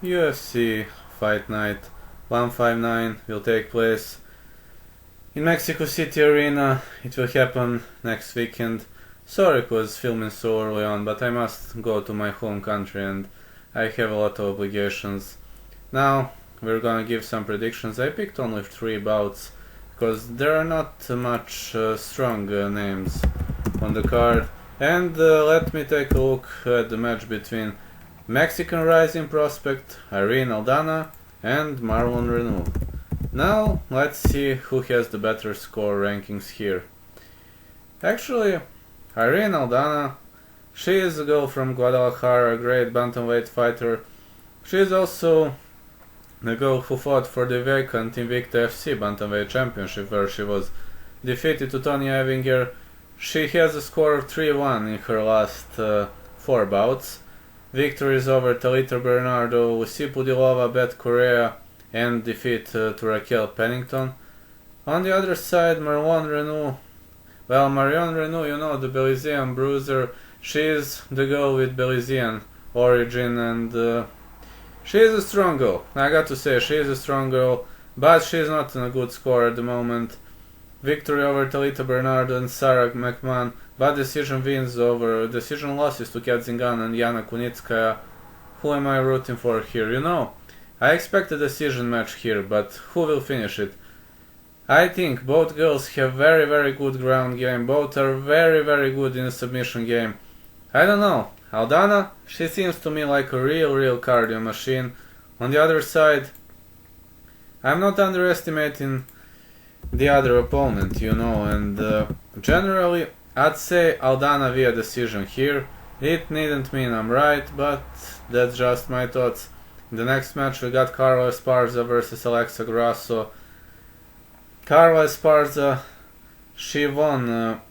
UFC Fight Night 159 will take place in Mexico City Arena. It will happen next weekend. Sorry it was filming so early on, but I must go to my home country and I have a lot of obligations. Now we're gonna give some predictions. I picked only 3 bouts because there are not much strong names on the card. And let me take a look at the match between Mexican rising prospect Irene Aldana and Marlon Renault. Now let's see who has the better score rankings here. Actually, Irene Aldana, she is a girl from Guadalajara, a great bantamweight fighter. She is also the girl who fought for the vacant Invicta FC bantamweight championship, where she was defeated to Tony Evinger. She has a score of 3-1 in her last 4 bouts. Victories over Talita Bernardo, Lucy Pudilova, Beth Correa, and defeat to Raquel Pennington. On the other side, Marion Renault, you know, the Belizean bruiser. She is the girl with Belizean origin, and she is a strong girl. I got to say, she is a strong girl, but she is not in a good score at the moment. Victory over Talita Bernardo and Sarah McMahon, but decision losses to Kat Zingano and Yana Kunitskaya. Who am I rooting for here? You know, I expect a decision match here, but who will finish it? I think both girls have very good ground game. Both are very good in a submission game. I don't know. Aldana, she seems to me like a real cardio machine. On the other side, I'm not underestimating the other opponent, you know, and generally I'd say Aldana via decision here. It needn't mean I'm right, but that's just my thoughts. In the next match we got Carla Esparza versus Alexa Grasso. Carla Esparza, she won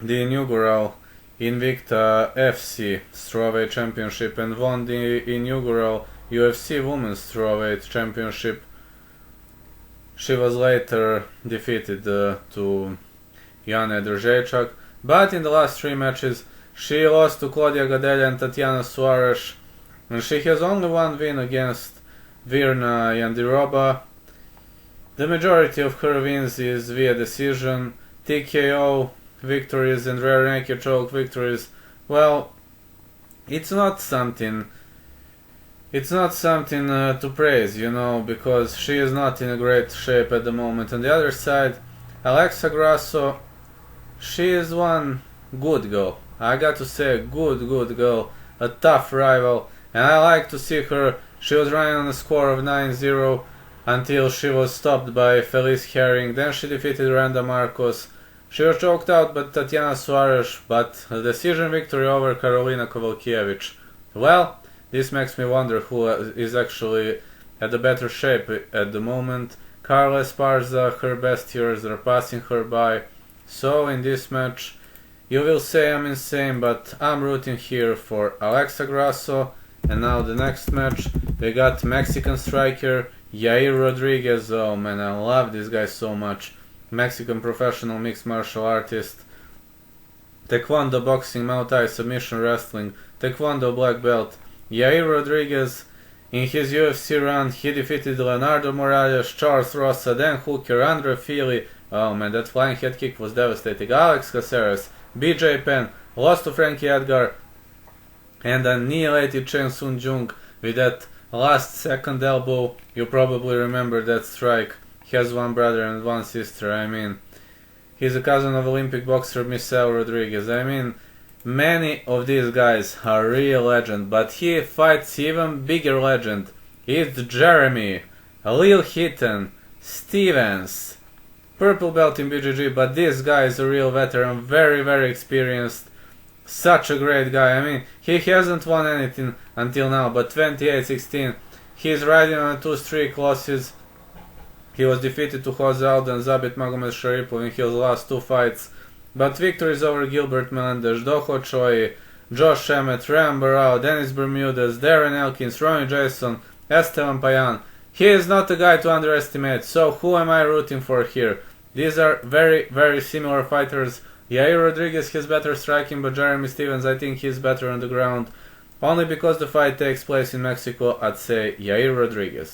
the inaugural Invicta FC Strawweight Championship and won the inaugural UFC Women's Strawweight Championship. She was later defeated to Jana Drzejic, but in the last 3 matches she lost to Claudia Gadelha and Tatiana Suarez, and she has only 1 win against Virna Jandiroba. The majority of her wins is via decision, TKO victories and rare naked choke victories. Well, it's not something to praise, you know, because she is not in a great shape at the moment. On the other side, Alexa Grasso, she is one good girl. I got to say, a good girl, a tough rival, and I like to see her. She was running on a score of 9-0 until she was stopped by Felice Herring. Then she defeated Randa Marcos. She was choked out by Tatiana Suarez, but a decision victory over Karolina Kowalkiewicz. Well, this makes me wonder who is actually at the better shape at the moment. Carla Esparza, her best years are passing her by. So in this match, you will say I'm insane, but I'm rooting here for Alexa Grasso. And now the next match, we got Mexican striker Yair Rodriguez. Oh man, I love this guy so much. Mexican professional mixed martial artist. Taekwondo, boxing, Muay Thai, submission wrestling, Taekwondo black belt. Yair Rodriguez, in his UFC run, he defeated Leonardo Morales, Charles Rosa, Dan Hooker, Andre Fili. Oh man, that flying head kick was devastating. Alex Caceres, BJ Penn, lost to Frankie Edgar, and annihilated Chen Sun Jung with that last second elbow. You probably remember that strike. He has 1 brother and 1 sister. I mean, he's a cousin of Olympic boxer Michelle Rodriguez. I mean, many of these guys are real legend, but he fights even bigger legend. It's Jeremy, Lil Hitton, Stevens, purple belt in BJJ, but this guy is a real veteran, very experienced, such a great guy. I mean, he hasn't won anything until now, but 28-16, he's riding on 2 streak losses. He was defeated to Jose Aldo and Zabit Magomed Sharipov in his last 2 fights. But victories over Gilbert Melendez, Doho Choi, Josh Emmett, Ram Barao, Dennis Bermudez, Darren Elkins, Ronnie Jason, Esteban Payan. He is not a guy to underestimate, so who am I rooting for here? These are very similar fighters. Yair Rodriguez has better striking, but Jeremy Stevens, I think he's better on the ground. Only because the fight takes place in Mexico, I'd say Yair Rodriguez.